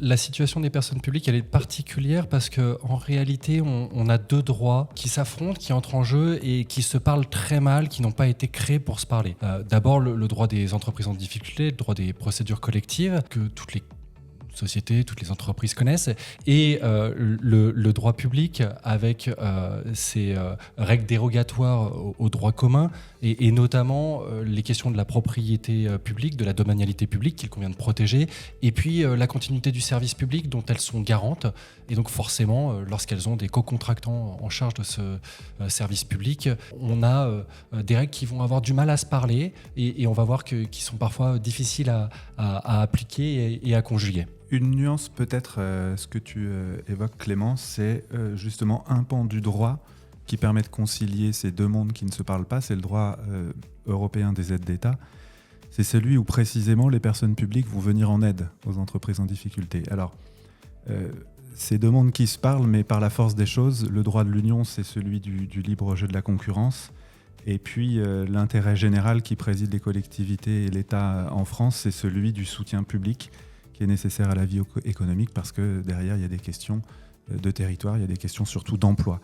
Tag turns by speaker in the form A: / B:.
A: La situation des personnes publiques, elle est particulière parce qu'en réalité, on a deux droits qui s'affrontent, qui entrent en jeu et qui se parlent très mal, qui n'ont pas été créés pour se parler. D'abord, le droit des entreprises en difficulté, le droit des procédures collectives, que toutes les sociétés, toutes les entreprises connaissent, et le droit public avec ses règles dérogatoires au droit commun, et notamment les questions de la propriété publique, de la domanialité publique qu'il convient de protéger, et puis la continuité du service public dont elles sont garantes. Et donc forcément, lorsqu'elles ont des co-contractants en charge de ce service public, on a des règles qui vont avoir du mal à se parler, et on va voir qui sont parfois difficiles à appliquer et à conjuguer.
B: Une nuance peut-être, ce que tu évoques Clément, c'est justement un pan du droit qui permet de concilier ces deux mondes qui ne se parlent pas, c'est le droit européen des aides d'État. C'est celui où précisément les personnes publiques vont venir en aide aux entreprises en difficulté. Alors, ces deux mondes qui se parlent, mais par la force des choses, le droit de l'Union, c'est celui du libre jeu de la concurrence. Et puis l'intérêt général qui préside les collectivités et l'État en France, c'est celui du soutien public qui est nécessaire à la vie économique, parce que derrière, il y a des questions de territoire, il y a des questions surtout d'emploi.